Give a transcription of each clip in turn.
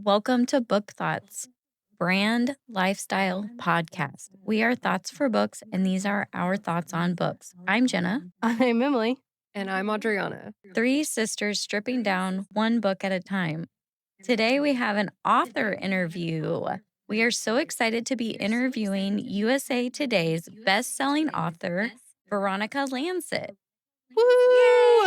Welcome to Book Thots, brand lifestyle podcast. We are thoughts for books, and these are our thoughts on books. I'm Jenna. I'm Emily. And I'm Adriana. Three sisters stripping down one book at a time. Today we have an author interview. We are so excited to be interviewing USA Today's best-selling author, Veronica Lancet. Woo!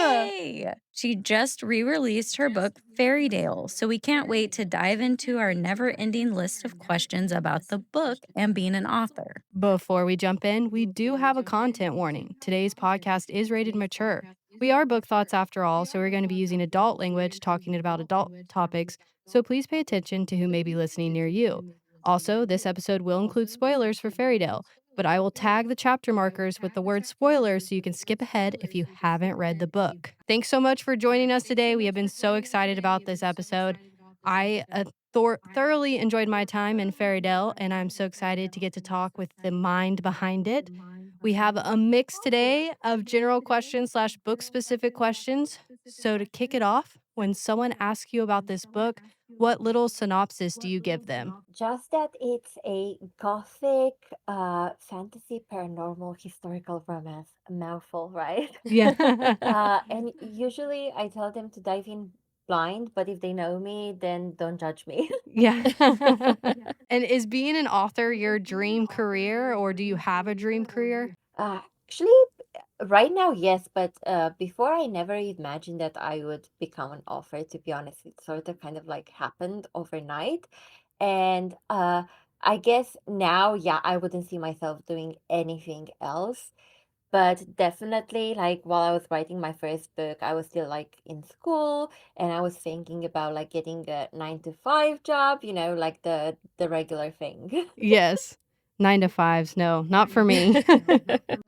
Yay! She just re-released her book, Fairytale, so we can't wait to dive into our never-ending list of questions about the book and being an author. Before we jump in, we do have a content warning. Today's podcast is rated mature. We are Book Thoughts after all, so we're going to be using adult language, talking about adult topics, so please pay attention to who may be listening near you. Also, this episode will include spoilers for Fairytale, but I will tag the chapter markers with the word spoilers so you can skip ahead if you haven't read the book. Thanks so much for joining us today. We have been so excited about this episode. I thoroughly enjoyed my time in Fairydale, and I'm so excited to get to talk with the mind behind it. We have a mix today of general questions / book-specific questions. So to kick it off, when someone asks you about this book, what little synopsis do you give them? Just that it's a gothic, fantasy, paranormal, historical romance. A mouthful, right? Yeah. And usually I tell them to dive in blind, but if they know me, then don't judge me. Yeah. And is being an author your dream career, or do you have a dream career? Actually, right now, yes, but before I never imagined that I would become an author, to be honest. It sort of kind of like happened overnight. And I guess now, yeah, I wouldn't see myself doing anything else. But definitely, like while I was writing my first book, I was still like in school and I was thinking about like getting a 9 to 5 job, like the regular thing. Yes. 9 to 5s. No, not for me.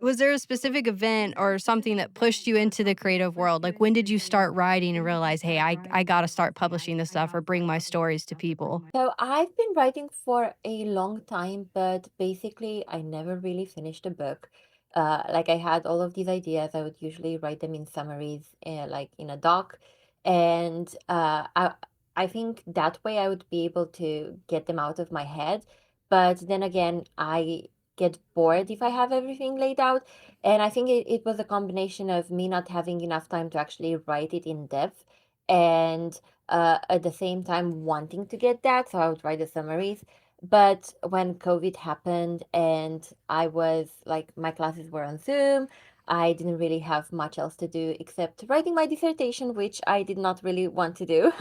Was there a specific event or something that pushed you into the creative world? Like, when did you start writing and realize, hey, I got to start publishing this stuff or bring my stories to people? So I've been writing for a long time, but basically I never really finished a book. Like I had all of these ideas. I would usually write them in summaries, like in a doc, and I think that way I would be able to get them out of my head. But then again, I get bored if I have everything laid out, and I think it was a combination of me not having enough time to actually write it in depth, and at the same time wanting to get that. So I would write the summaries. But when COVID happened and I was like, my classes were on Zoom, I didn't really have much else to do except writing my dissertation, which I did not really want to do.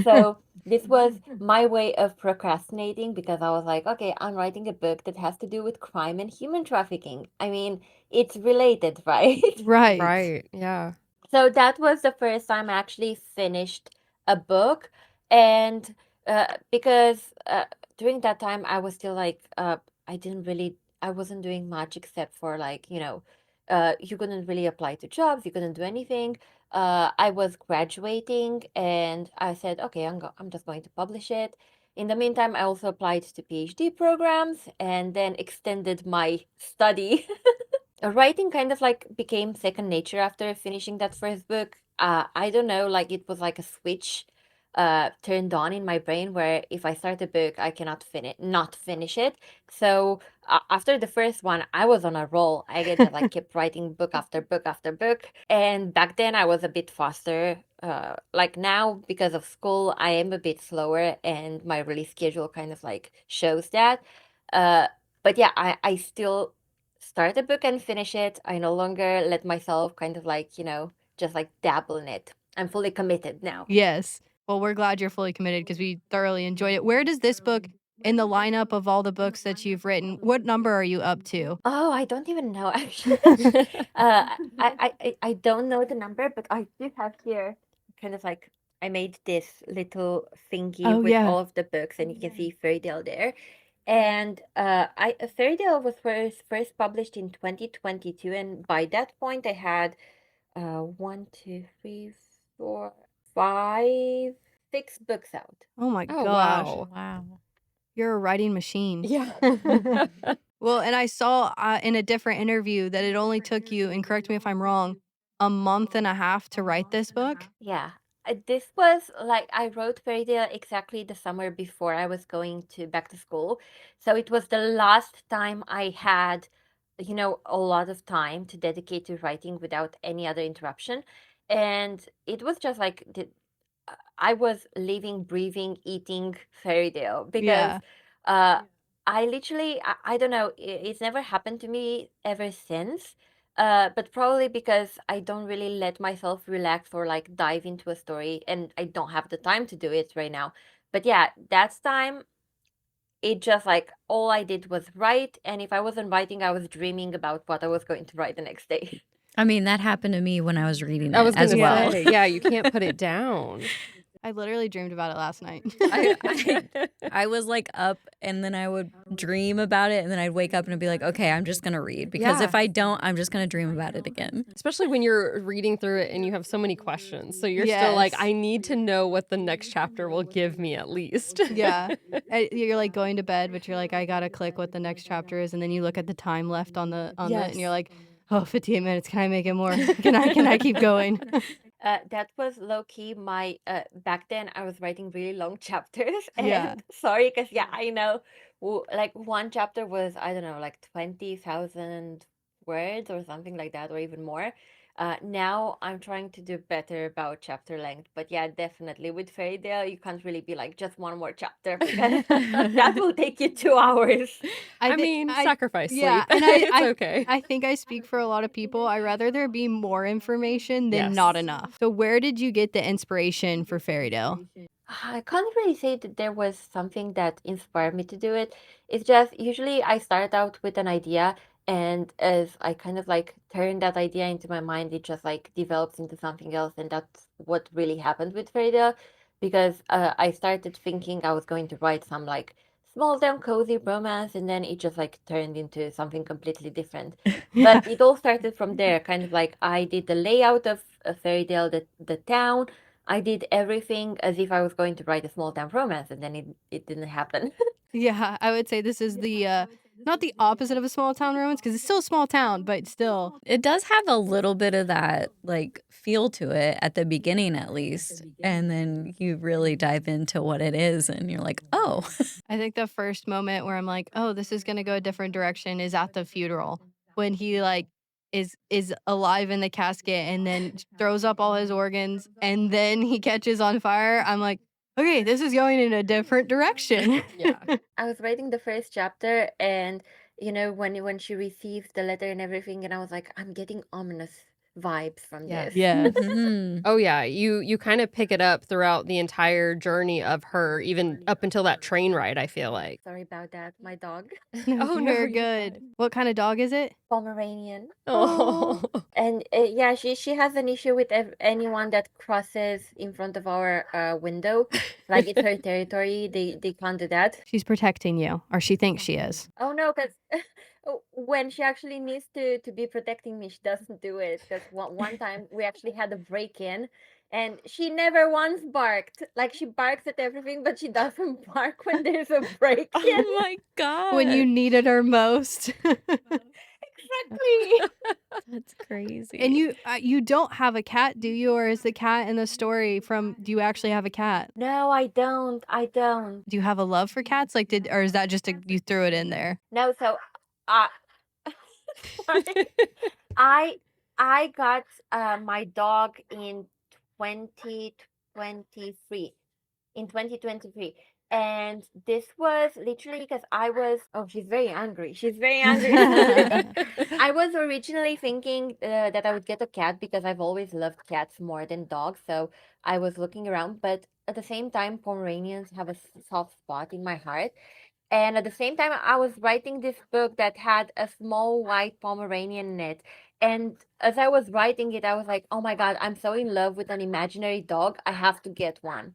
So this was my way of procrastinating because I was like, okay, I'm writing a book that has to do with crime and human trafficking. I mean, it's related, right? Right. Right. Yeah. So that was the first time I actually finished a book. And because during that time, I was still like, I wasn't doing much except for like, you couldn't really apply to jobs, you couldn't do anything. I was graduating and I said, okay, I'm just going to publish it. In the meantime, I also applied to PhD programs and then extended my study. Writing kind of like became second nature after finishing that first book. I don't know, like it was like a switch turned on in my brain where if I start a book, I cannot not finish it. So after the first one, I was on a roll. I just like kept writing book after book after book. And back then I was a bit faster. Like now, because of school, I am a bit slower and my release schedule kind of like shows that. Uh, but yeah, I still start a book and finish it. I no longer let myself kind of like, just like dabble in it. I'm fully committed now. Yes. Well, we're glad you're fully committed because we thoroughly enjoyed it. Where does this book, in the lineup of all the books that you've written, what number are you up to? Oh, I don't even know actually. I don't know the number, but I do have here kind of like I made this little thingy Oh, with yeah. all of the books, and you can see Fairytale there. And Fairytale was first published in 2022, and by that point I had 1, 2, 3, 4, 5, 6 books out. Oh, my Oh, gosh. wow. Wow. You're a writing machine. Yeah. Well, and I saw in a different interview that it only took you, and correct me if I'm wrong, a month and a half to write this book. Yeah. This was like I wrote Fairytale exactly the summer before I was going to back to school. So it was the last time I had, a lot of time to dedicate to writing without any other interruption. And it was just like I was living, breathing, eating Fairytale because Yeah. uh, I literally, I don't know, it's never happened to me ever since. But probably because I don't really let myself relax or like dive into a story, and I don't have the time to do it right now. But yeah, that's time. It just like all I did was write, and if I wasn't writing, I was dreaming about what I was going to write the next day. I mean, that happened to me when I was reading I it was as gonna well. say, yeah, you can't put it down. I literally dreamed about it last night. I was like up and then I would dream about it and then I'd wake up and I'd be like, okay, I'm just gonna read because if Yeah. I don't, I'm just gonna dream about it again. Especially when you're reading through it and you have so many questions. So you're still like, Yes. I need to know what the next chapter will give me at least. Yeah. You're like going to bed, but you're like, I gotta click what the next chapter is, and then you look at the time left on the and you're Yes. like, oh, 58 minutes. Can I make it more? Can I keep going? That was low key my back then I was writing really long chapters Yeah. and sorry because yeah I know like one chapter was I don't know like 20,000 words or something like that or even more. Now I'm trying to do better about chapter length, but yeah, definitely with Fairydale you can't really be like just one more chapter because that will take you 2 hours. I mean, sacrifice Yeah, sleep. and It's okay. I think I speak for a lot of people. I rather there be more information than Yes. not enough. So where did you get the inspiration for Fairydale? I can't really say that there was something that inspired me to do it. It's just usually I start out with an idea, and as I kind of like turn that idea into my mind, it just like develops into something else, and that's what really happened with Frida, because I started thinking I was going to write some like small town cozy romance, and then it just like turned into something completely different. But it all started from there, kind of like I did the layout of Fairytale, the town. I did everything as if I was going to write a small town romance, and then it didn't happen. Yeah, I would say this is the not the opposite of a small town romance because it's still a small town, but still. It does have a little bit of that like feel to it at the beginning at least. And then you really dive into what it is and you're like, oh. I think the first moment where I'm like, "Oh, this is gonna go a different direction," is at the funeral when he like is alive in the casket and then throws up all his organs and then he catches on fire. I'm like, "Okay, this is going in a different direction." Yeah. I was writing the first chapter, and when she received the letter and everything, and I was like, I'm getting ominous vibes from Yes. this. Yes. Mhm. Oh yeah, you kind of pick it up throughout the entire journey of her, even up until that train ride, I feel like. Sorry about that, my dog. No, Oh, no, you're you're good. fine. What kind of dog is it? Pomeranian. Oh. And yeah, she has an issue with anyone that crosses in front of our window. Like it's her territory. They can't do that. She's protecting you, or she thinks she is. Oh no, because when she actually needs to be protecting me, she doesn't do it. Because one time we actually had a break in, and she never once barked. Like she barks at everything, but she doesn't bark when there's a break in. Oh my god. When you needed her most. Exactly. That's crazy. And you don't have a cat, do you? Or is the cat in the story from do you actually have a cat? No, I don't. I don't. Do you have a love for cats? Like or is that just you threw it in there? No, so I sorry. I I got my dog in 2023. In 2023. And this was literally because I was, oh, she's very angry. She's very angry. I was originally thinking that I would get a cat because I've always loved cats more than dogs. So I was looking around, but at the same time, Pomeranians have a soft spot in my heart. And at the same time, I was writing this book that had a small white Pomeranian in it. And as I was writing it, I was like, oh my God, I'm so in love with an imaginary dog. I have to get one.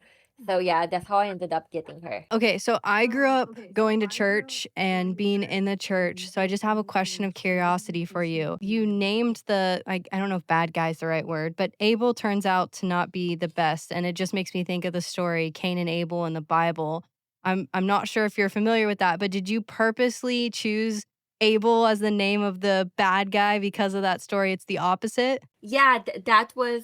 So yeah, that's how I ended up getting her. Okay, so I grew up going to church and being in the church. So I just have a question of curiosity for you. You named I don't know if bad guy's the right word, but Abel turns out to not be the best. And it just makes me think of the story Cain and Abel in the Bible. I'm not sure if you're familiar with that, but did you purposely choose Abel as the name of the bad guy because of that story. It's the opposite. Yeah, that was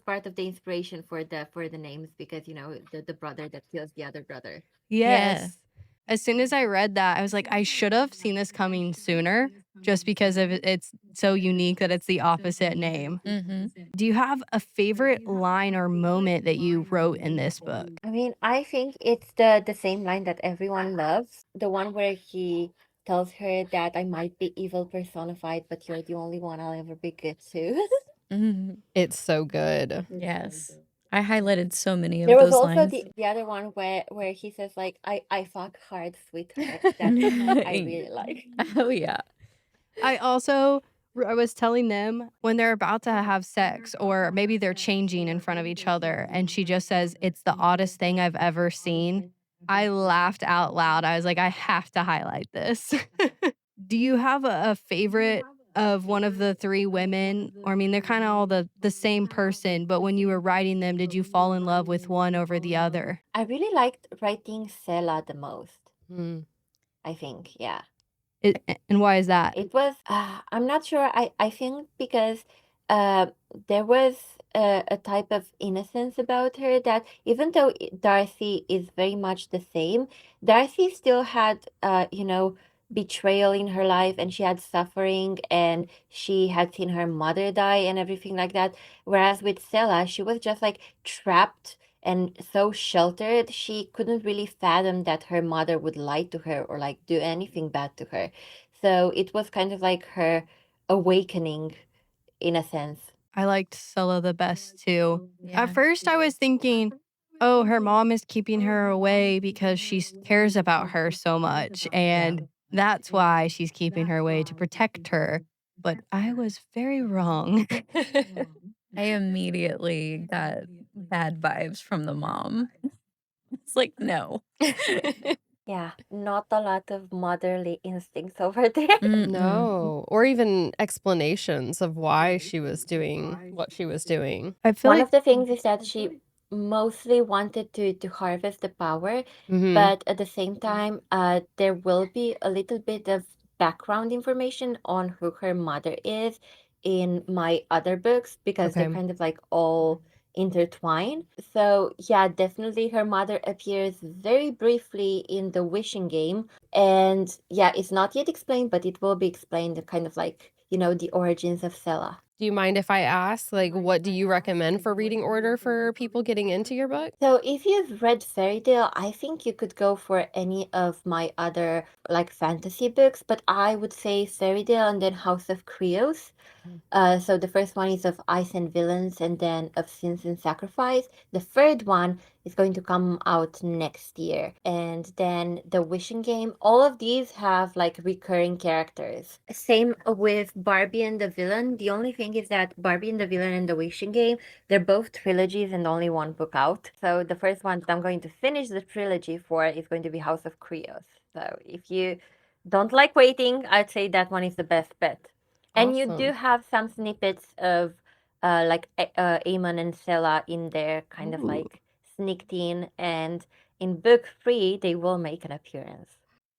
part of the inspiration for the names, because the brother that kills the other brother. Yes. As soon as I read that, I was like, I should have seen this coming sooner just because of it's so unique that it's the opposite name. Mm-hmm. Do you have a favorite line or moment that you wrote in this book? I mean, I think it's the same line that everyone loves, the one where he tells her that I might be evil personified, but you're the only one I'll ever be good to. Mm-hmm. It's so good. Yes. I highlighted so many of There was those also lines. the other one where he says like I fuck hard, sweetheart. That's one I really like. Oh, yeah. I also I was telling them when they're about to have sex or maybe they're changing in front of each other and she just says it's the oddest thing I've ever seen. I laughed out loud. I was like, I have to highlight this. Do you have a favorite of one of the three women? Or I mean, they're kind of all the same person, but when you were writing them, did you fall in love with one over the other? I really liked writing Sela the most, Mm. I think. Yeah. And why is that? It was, I'm not sure. I think because uh, there was a type of innocence about her that even though Darcy is very much the same, Darcy still had, betrayal in her life, and she had suffering, and she had seen her mother die and everything like that. Whereas with Stella, she was just like trapped and so sheltered, she couldn't really fathom that her mother would lie to her or like do anything bad to her. So it was kind of like her awakening in a sense. I liked Scylla the best too. Yeah. At first, I was thinking, oh, her mom is keeping her away because she cares about her so much. And that's why she's keeping her away to protect her. But I was very wrong. I immediately got bad vibes from the mom. It's like, no. Yeah, not a lot of motherly instincts over there. Mm-mm. No, or even explanations of why she was doing what she was doing. I feel One like of the things is that she mostly wanted to harvest the power, Mhm. but at the same time, there will be a little bit of background information on who her mother is in my other books, because they're Okay. kind of like all intertwined. So yeah, definitely her mother appears very briefly in the wishing game, and yeah, it's not yet explained, but it will be explained, kind of like, the origins of Sela. Do you mind if I ask, like, what do you recommend for reading order for people getting into your book? So if you've read Fairytale, I think you could go for any of my other like fantasy books, but I would say Fairytale and then House of Creos. So the first one is of Ice and Villains, and then of Sins and Sacrifice. The third one is going to come out next year. And then The Wishing Game. All of these have like recurring characters. Same with Barbie and the Villain. The only thing is that Barbie and the Villain and The Wishing Game, they're both trilogies and only one book out. So the first one that I'm going to finish the trilogy for is going to be House of Creos. So if you don't like waiting, I'd say that one is the best bet. And you do Awesome. have some snippets of like Aemon and Sela in there, kind of Ooh. like sneaked in, and in book 3 they will make an appearance.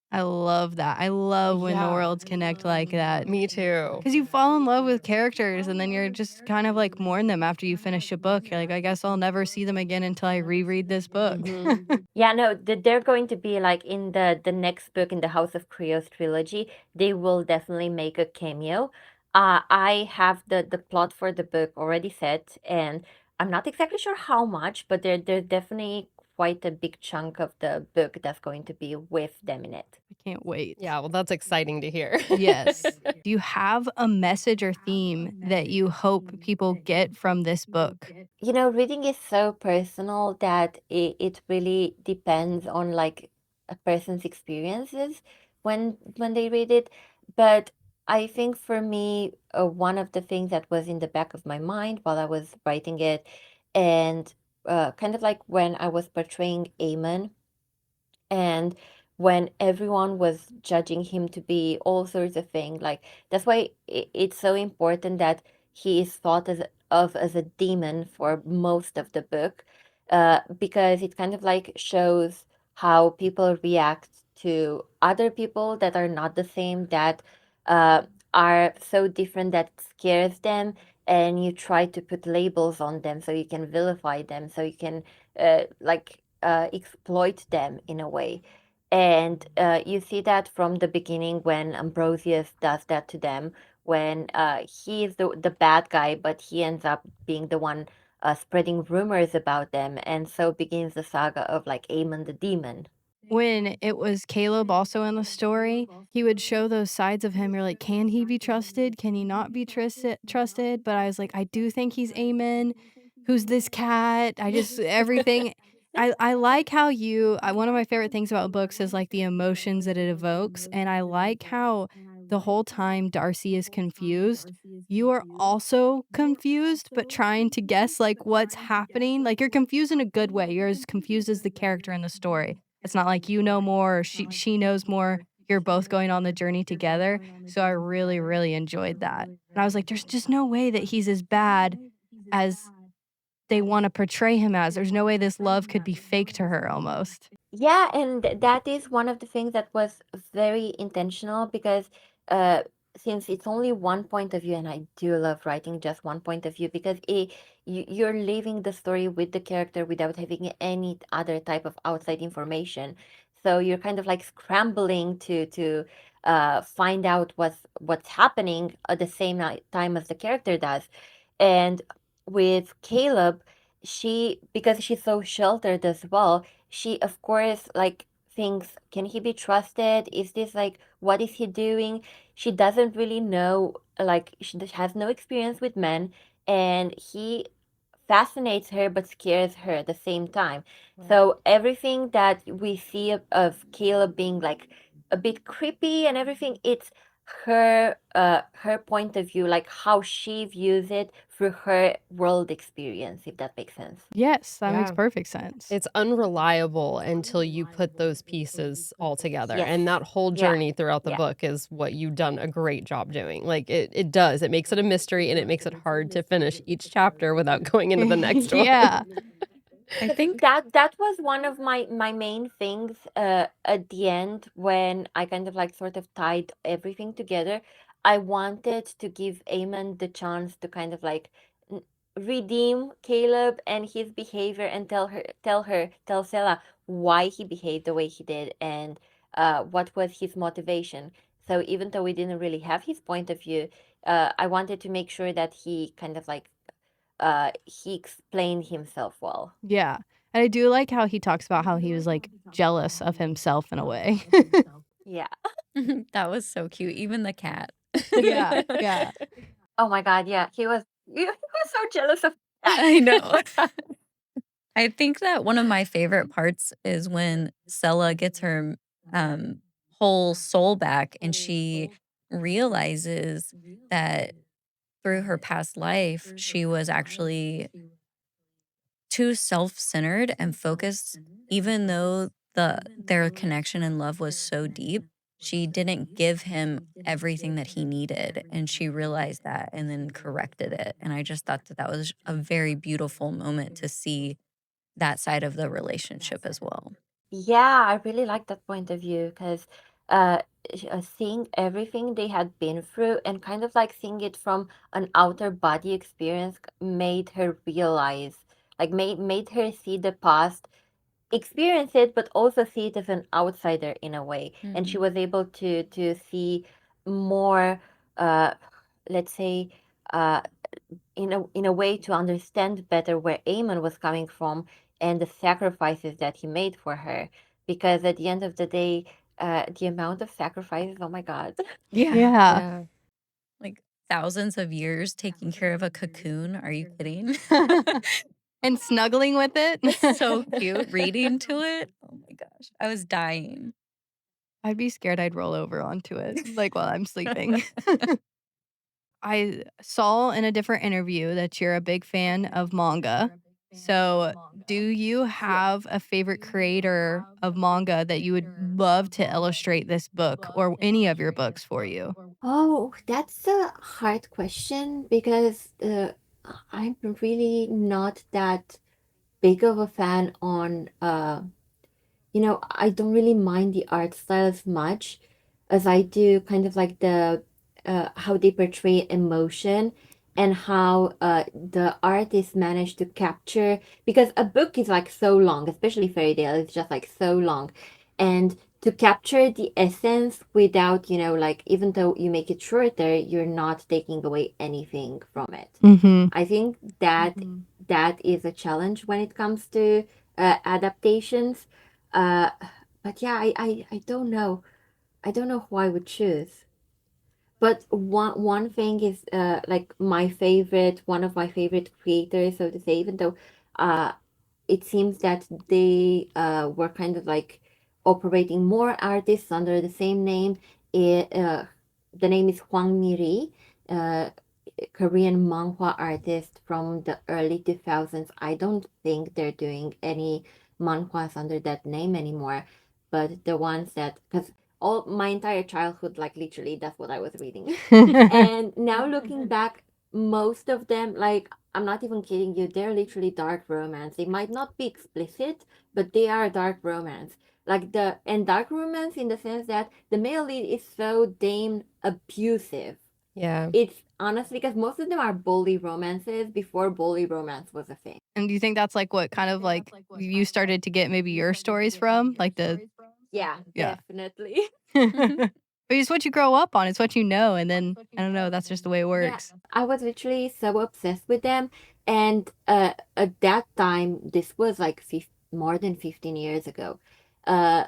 I love that. I love when the Yeah. worlds connect like that. Me too. Because you fall in love with characters and then you're just kind of like mourn them after you finish a book. You're like, I guess I'll never see them again until I reread this book. Mhm. Yeah, no, they're going to be like in the next book in the House of Creos trilogy. They will definitely make a cameo. I have the plot for the book already set, and I'm not exactly sure how much, but there's definitely quite a big chunk of the book that's going to be with them in it. I can't wait. Yeah, well, that's exciting to hear. Yes. Do you have a message or theme that you hope people get from this book? Reading is so personal that it really depends on like a person's experiences when they read it. But I think for me, one of the things that was in the back of my mind while I was writing it, and kind of like when I was portraying Eamon, and when everyone was judging him to be all sorts of things, like that's why it's so important that he is thought as a demon for most of the book, because it kind of like shows how people react to other people that are not the same, that uh, are so different that scares them, and you try to put labels on them so you can vilify them, so you can exploit them in a way. And you see that from the beginning when Ambrosius does that to them, when he is the bad guy, but he ends up being the one spreading rumors about them. And so begins the saga of like Aemon the demon. When it was Caleb also in the story, he would show those sides of him. You're like, can he be trusted? Can he not be trusted? But I was like, I do think he's Amen. Who's this cat? I just everything. I like how one of my favorite things about books is like the emotions that it evokes, and I like how the whole time Darcy is confused. You are also confused, but trying to guess like what's happening. Like you're confused in a good way. You're as confused as the character in the story. It's not like you know more or she knows more. You're both going on the journey together. So I really, really enjoyed that. And I was like, there's just no way that he's as bad as they want to portray him as. There's no way this love could be fake to her almost. Yeah, and that is one of the things that was very intentional because uh, since it's only one point of view, and I do love writing just one point of view because you're living the story with the character without having any other type of outside information. So you're kind of like scrambling to find out what's happening at the same time as the character does. And with Caleb, she, because she's so sheltered as well, she of course like thinks, can he be trusted? Is this like, what is he doing? She doesn't really know, like has no experience with men, and he fascinates her but scares her at the same time. So everything that we see of Caleb being like a bit creepy and everything, it's her point of view, like how she views it through her world experience, if that makes sense. Yes, that makes Yeah. perfect sense. It's unreliable until you put those pieces all together, Yes. and that whole Yeah. journey throughout the Yeah. book is what you've done a great job doing. Like, it does. It makes it a mystery, and it makes it hard to finish each chapter without going into the next one. Yeah. I But think that was one of my main things at the end when I kind of like sort of tied everything together. I wanted to give Eamon the chance to kind of like n- redeem Caleb and his behavior, and tell Sela why he behaved the way he did, and what was his motivation. So even though we didn't really have his point of view, I wanted to make sure that he kind of like he explained himself well. Yeah. And I do like how he talks about how he was like jealous of himself in a way. Yeah. that was so cute. Even the cat. Yeah. Yeah. Oh my God, yeah. He was so jealous of that. I know. I think that one of my favorite parts is when Sella gets her um, whole soul back and she realizes that through her past life, she was actually too self-centered and focused, even though their connection and love was so deep. She didn't give him everything that he needed, and she realized that and then corrected it. And I just thought that that was a very beautiful moment to see that side of the relationship as well. Yeah, I really like that point of view because uh, seeing everything they had been through and kind of like seeing it from an outer body experience made her realize, like made her see the past, experience it, but also see it as an outsider in a way. And she Mhm. was able to see more, uh, let's say, uh, in a way to understand better where Eamon was coming from and the sacrifices that he made for her. Because at the end of the day, the amount of sacrifices, oh my God. Yeah. Yeah. Yeah. Like thousands of years taking care of a cocoon. Are you kidding? And snuggling with it. So cute reading to it. Oh my gosh. I was dying. I'd be scared I'd roll over onto it, like, while I'm sleeping. I saw in a different interview that you're a big fan of manga. So, do you have a favorite creator of manga that you would love to illustrate this book or any of your books for you? Oh, that's a hard question because I'm really not that big of a fan on I don't really mind the art style as much as I do kind of like the how they portray emotion and how the artist managed to capture, because a book is like so long, especially Fairytale, it's just like so long, and to capture the essence without, like, even though you make it shorter, you're not taking away anything from it. Mm-hmm. I think that is a challenge when it comes to adaptations. Uh, but yeah, I don't know. I don't know who I would choose. But one thing is like one of my favorite creators, so to say, even though uh it seems that they were kind of like operating more artists under the same name. The name is Hwang Miri, uh, Korean manhwa artist from the early 2000s. I don't think they're doing any manhwas under that name anymore, but the ones that, because all my entire childhood, like literally, that's what I was reading. And now looking back, most of them, like, I'm not even kidding you, they're literally dark romance. They might not be explicit, but they are dark romance. And dark romance in the sense that the male lead is so damn abusive. Yeah. It's honestly because most of them are bully romances before bully romance was a thing. And do you think that's like what kind of like you started to get maybe your stories from? Like Yeah, yeah. definitely. But it's what you grow up on. It's what you know. And then, I don't know, that's just the way it Yeah, works. I was literally so obsessed with them. And at that time, this was like more than 15 years ago. Uh,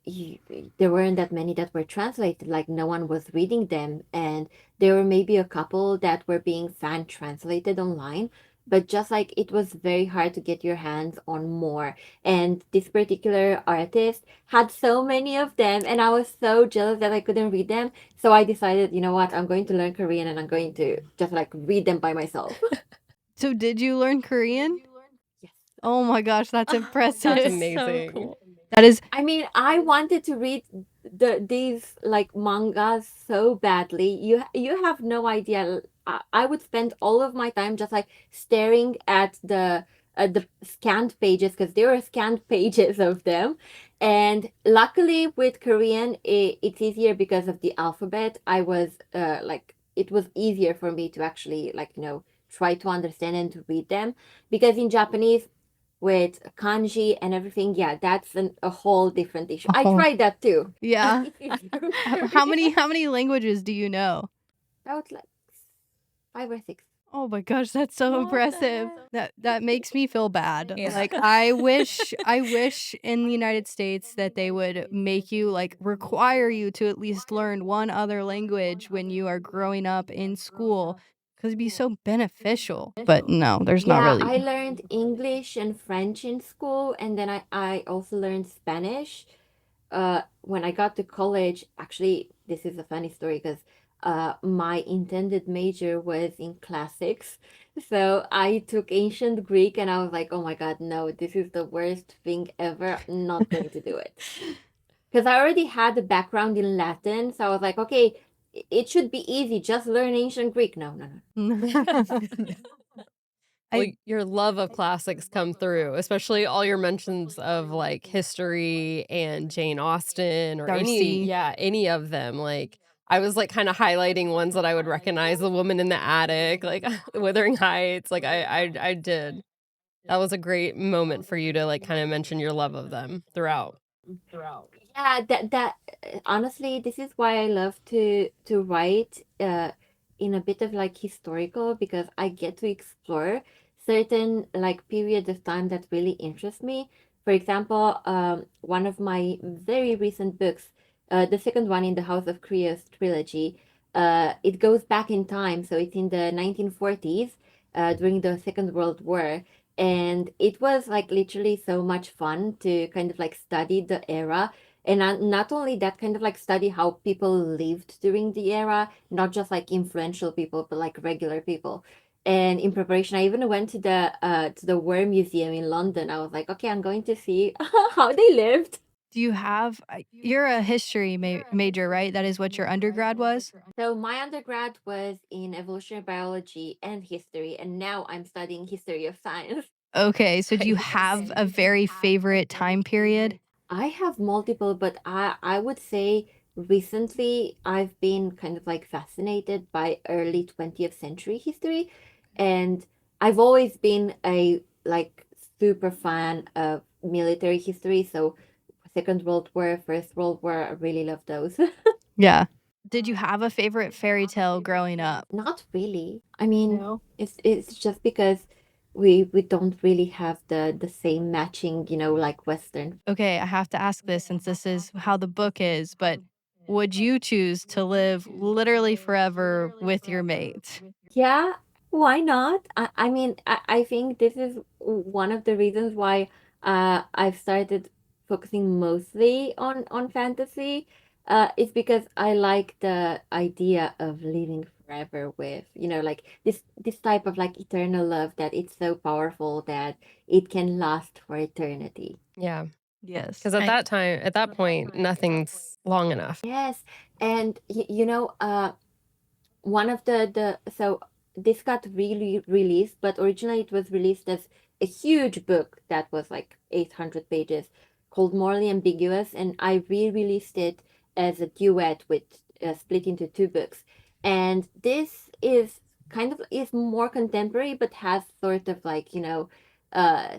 you, there weren't that many that were translated, like no one was reading them, and there were maybe a couple that were being fan translated online, but just like it was very hard to get your hands on more. And this particular artist had so many of them, and I was so jealous that I couldn't read them. So I decided, you know what, I'm going to learn Korean and I'm going to just like read them by myself. So did you learn Korean? Yes. Oh my gosh, that's That's impressive. so amazing. cool. That is I mean, I wanted to read these like mangas so badly. You have no idea. I would spend all of my time just like staring at the scanned pages, because there were scanned pages of them. And luckily with Korean, it's easier because of the alphabet. I was like, it was easier for me to actually, like, try to understand and to read them, because in Japanese with kanji and everything, yeah, that's a whole different issue. I oh tried that too. yeah. It's easier for How me. many languages do you know? About like 5 or 6. Oh my gosh, that's so What the impressive. heck? That makes me feel bad. Yeah. Like I wish in the United States that they would make you like require you to at least learn one other language when you are growing up in school cuz it'd be so beneficial. But no, there's not Yeah, really. I learned English and French in school, and then I also learned Spanish. When I got to college, actually, this is a funny story because my intended major was in classics. So I took ancient Greek and I was like, oh my God, no, this is the worst thing ever. I'm not going to do it. Because I already had a background in Latin. So I was like, okay, it should be easy. Just learn ancient Greek. No, no, no. Well, I your love of classics come through, especially all your mentions of like history and Jane Austen or Darcy. any of them. Like I was like kind of highlighting ones that I would recognize, The Woman in the Attic, like Wuthering Heights. Like I did. That was a great moment for you to like kind of mention your love of them throughout. Yeah, that honestly, this is why I love to write in a bit of like historical, because I get to explore certain like periods of time that really interest me. For example, one of my very recent books, the second one in the House of Creos trilogy, it goes back in time, so it's in the 1940s, during the Second World War. And it was like literally so much fun to kind of like study the era, and not only that, kind of like study how people lived during the era, not just like influential people, but like regular people. And in preparation, I even went to the War Museum in London. I was like, okay, I'm going to see how they lived. Do you have you're a history major, right? That is what your undergrad was? So my undergrad was in evolutionary biology and history, and now I'm studying history of science. Okay, so do you Nice. have a very favorite time period? I have multiple, but I would say recently I've been kind of like fascinated by early 20th century history, and I've always been a like super fan of military history, so Second World War, First World War, I really love those. Yeah. Did you have a favorite fairy tale growing up? Not really. I mean, No. it's just because we don't really have the same matching, like Western. Okay, I have to ask this since this is how the book is, but would you choose to live literally forever with your mate? Yeah, why not? I mean, I think this is one of the reasons why I've started focusing mostly on fantasy. It's because I like the idea of living forever with, like this type of like eternal love that it's so powerful that it can last for eternity. Yeah, Yes. because at that point, nothing's long enough. Yes, and one of the so this got really released, but originally it was released as a huge book that was like 800 pages called Morally Ambiguous, and I re-released it as a duet with split into two books. And this is kind of is more contemporary but has sort of like,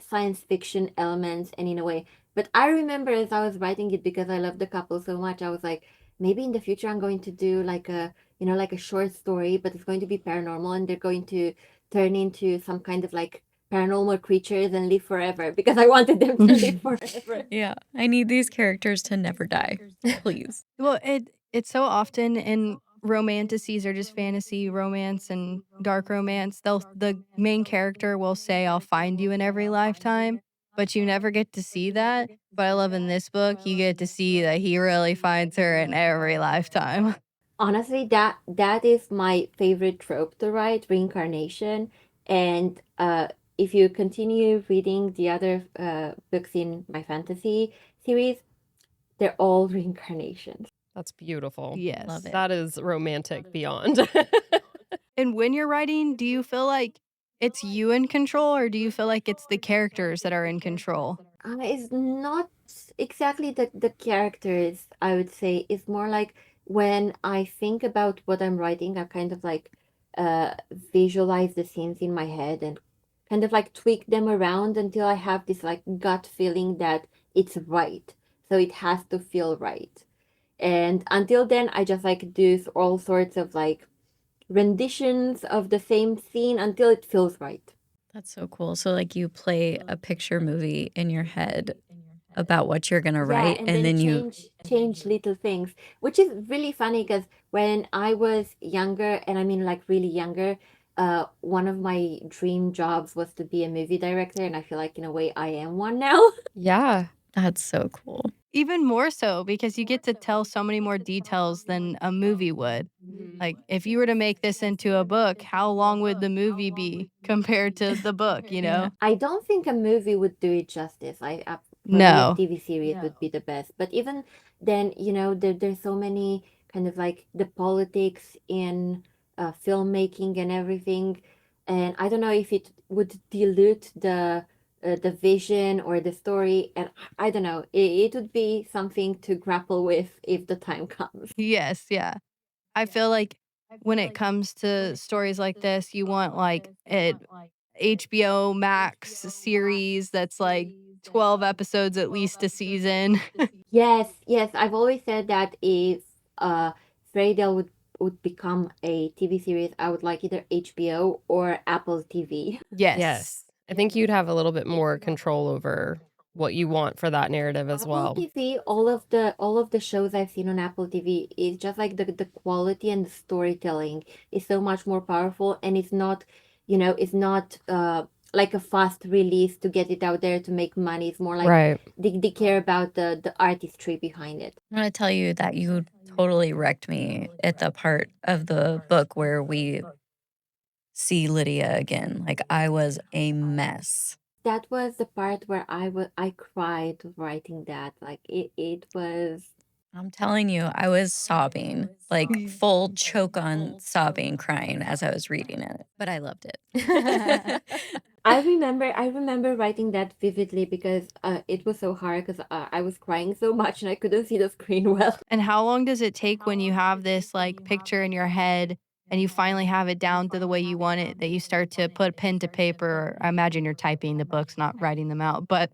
science fiction elements and in a way. But I remember as I was writing it, because I love the couple so much, I was like, maybe in the future I'm going to do like a short story, but it's going to be paranormal, and they're going to turn into some kind of like paranormal creatures and live forever because I wanted them to live forever. Yeah, I need these characters to never die, please. Well, it's so often in romanticies or just fantasy romance and dark romance, the main character will say, "I'll find you in every lifetime," but you never get to see that. But I love in this book, you get to see that he really finds her in every lifetime. Honestly, that is my favorite trope to write, reincarnation. And if you continue reading the other books in my fantasy series, they're all reincarnations. That's beautiful. Love Yes. it. That is romantic beyond. And when you're writing, do you feel like it's you in control or do you feel like it's the characters that are in control? It's not exactly the characters, I would say. It's more like when I think about what I'm writing, I kind of like visualize the scenes in my head and kind of like tweak them around until I have this like gut feeling that it's right. So it has to feel right. And until then, I just like do all sorts of like renditions of the same scene until it feels right. That's so cool. So, like, you play a picture movie in your head about what you're gonna Yeah, write, and and then then you change little things, which is really funny because when I was younger, and I mean like really younger, one of my dream jobs was to be a movie director, and I feel like in a way I am one now. Yeah. that's so cool. Even more so because you get to tell so many more details than a movie would. Like, if you were to make this into a book, how long would the movie be compared to the book, you Yeah. know? I don't think a movie would do it justice. For me, a No. TV series would be the best. But even then, there's so many kind of like the politics in filmmaking and everything, and I don't know if it would dilute the vision or the story. And I don't know. It would be something to grapple with if the time comes. Yes, yeah. I feel like when it comes to stories like this, you want like a HBO Max series that's like 12 episodes at least a season. Yes, yes. I've always said that if Fairydale would become a TV series, I would like either HBO or Apple TV. Yes. Yes. I think you'd have a little bit more control over what you want for that narrative as Apple well. TV, all of the shows I've seen on Apple TV is just like the quality and the storytelling is so much more powerful, and it's not like a fast release to get it out there to make money. It's more like Right. they care about the artistry behind it. I wanna tell you that you totally wrecked me at the part of the book where we see Lydia again. Like, I was a mess. That was the part where I cried writing that. Like it was I'm telling you, I was sobbing, like full choke on sobbing, crying as I was reading it, but I loved it. I remember writing that vividly because it was so hard because I was crying so much and I couldn't see the screen well. And how long does it take when you have this like picture in your head and you finally have it down to the way you want it that you start to put pen to paper? I imagine you're typing the books, not writing them out, but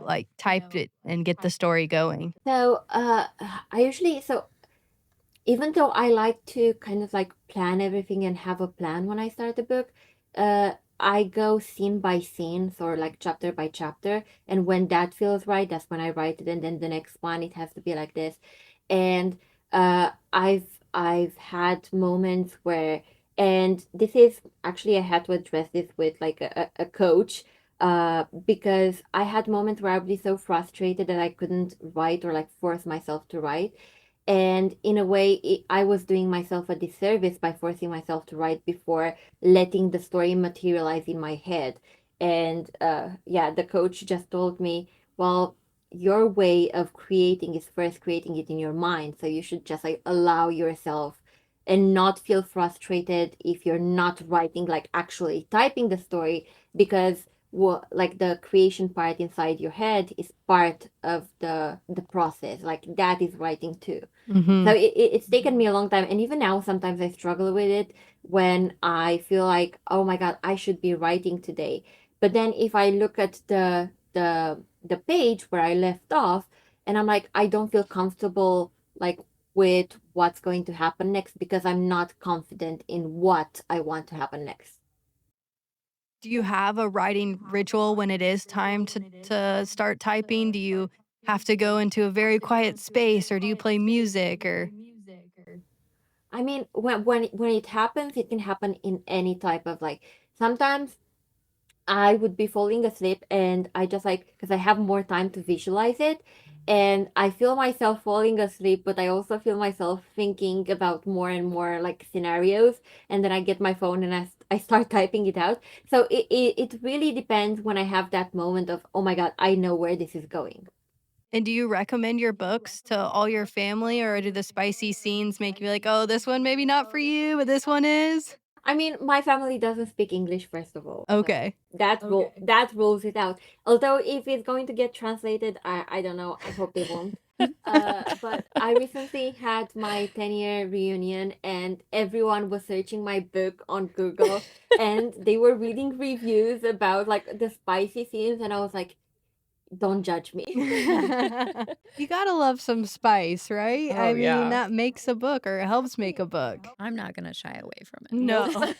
like type it and get the story going. So I usually so even though I like to kind of like plan everything and have a plan when I start a book, I go scene by scene, or like chapter by chapter. And when that feels right, that's when I write it. And then the next one, it has to be like this. And I've had moments where, and this is actually I had to address this with like a coach, because I had moments where I would be so frustrated that I couldn't write or like force myself to write. And in a way, I was doing myself a disservice by forcing myself to write before letting the story materialize in my head. And yeah, the coach just told me, well, your way of creating is first creating it in your mind. So you should just like allow yourself and not feel frustrated if you're not writing, like actually typing the story, because what like the creation part inside your head is part of the process, like that is writing too. So Mhm. it's taken me a long time, and even now sometimes I struggle with it when I feel like, oh my God, I should be writing today. But then if I look at the page where I left off, and I'm like, I don't feel comfortable like with what's going to happen next because I'm not confident in what I want to happen next. Do you have a writing ritual when it is time to start typing? Do you have to go into a very quiet space or do you play music or I mean, when it happens, it can happen in any type of like. Sometimes I would be falling asleep and I just like, because I have more time to visualize it, and I feel myself falling asleep, but I also feel myself thinking about more and more like scenarios, and then I get my phone and I start typing it out. So it really depends when I have that moment of, oh my God, I know where this is going. and do you recommend your books to all your family or do the spicy scenes make you be like, "Oh, this one maybe not for you, but this one is?" I mean, my family doesn't speak English, first of all, so Okay. that rules it out. Although if it's going to get translated, I don't know. I hope they won't. But I recently had my 10-year reunion, and everyone was searching my book on Google, and they were reading reviews about like the spicy scenes, and I was like, don't judge me. You gotta love some spice, right? Oh, I mean, yeah. that makes a book or helps make a book. I'm not gonna shy away from it. No. Nope.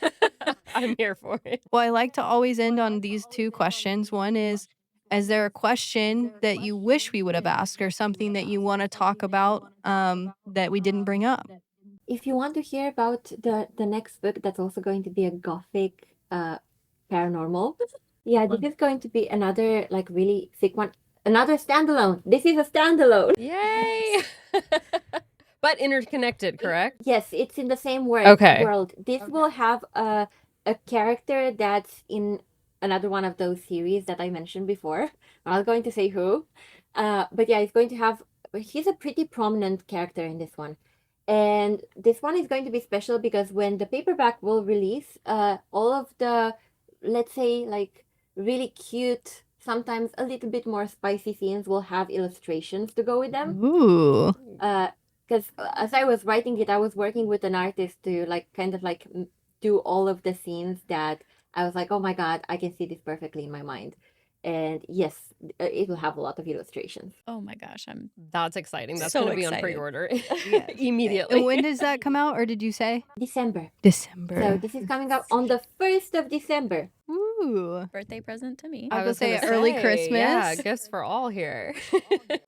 I'm here for it. Well, I like to always end on these two questions. One is there a question that you wish we would have asked or something that you want to talk about that we didn't bring up? If you want to hear about the next book, that's also going to be a gothic paranormal. Yeah, this is going to be another like really thick one. Another standalone. This is a standalone. Yay! But interconnected, correct? Yes, it's in the same Okay. world. This will have a character that's in another one of those series that I mentioned before. I'm not going to say who. But yeah, it's going to have he's a pretty prominent character in this one. And this one is going to be special because when the paperback will release, all of the, let's say, like really cute, sometimes a little bit more spicy scenes will have illustrations to go with them. Ooh. Because as I was writing it, I was working with an artist to like kind of like do all of the scenes that I was like, oh my God, I can see this perfectly in my mind. And yes, it will have a lot of illustrations. Oh my gosh, I'm That's exciting. That's so gonna be on excited. pre-order Yes. immediately. And when does that come out or did you say? December. So December. this is coming out on the 1st of December. Ooh. Birthday present to me. I I was was gonna gonna say early say, yeah, Christmas. gifts for all here.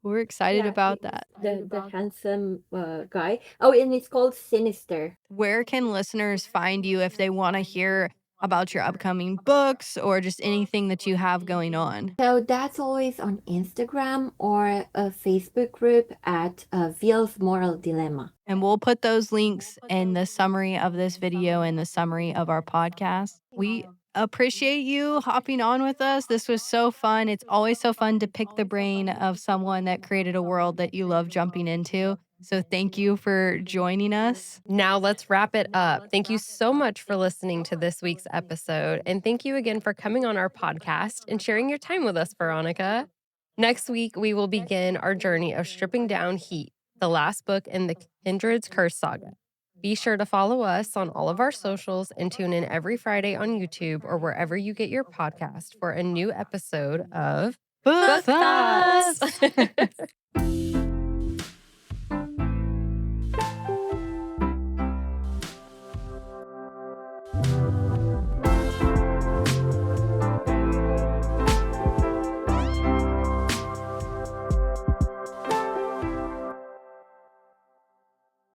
We're excited Yeah, about that. the handsome guy. Oh, and it's called Sinister. Where can listeners find you if they want to hear about your upcoming books or just anything that you have going on? So that's always on Instagram or a Facebook group at Veal's Moral Dilemma. And we'll put those links in the summary of this video and the summary of our podcast. We appreciate you hopping on with us. This was so fun. It's always so fun to pick the brain of someone that created a world that you love jumping into. So thank you for joining us. Now let's wrap it up. Thank you so much for listening to this week's episode. And thank you again for coming on our podcast and sharing your time with us, Veronica. Next week, we will begin our journey of stripping down Heat, the last book in the Kindred's Curse saga. Be sure to follow us on all of our socials and tune in every Friday on YouTube or wherever you get your podcast for a new episode of Book Book Thoughts. Thoughts.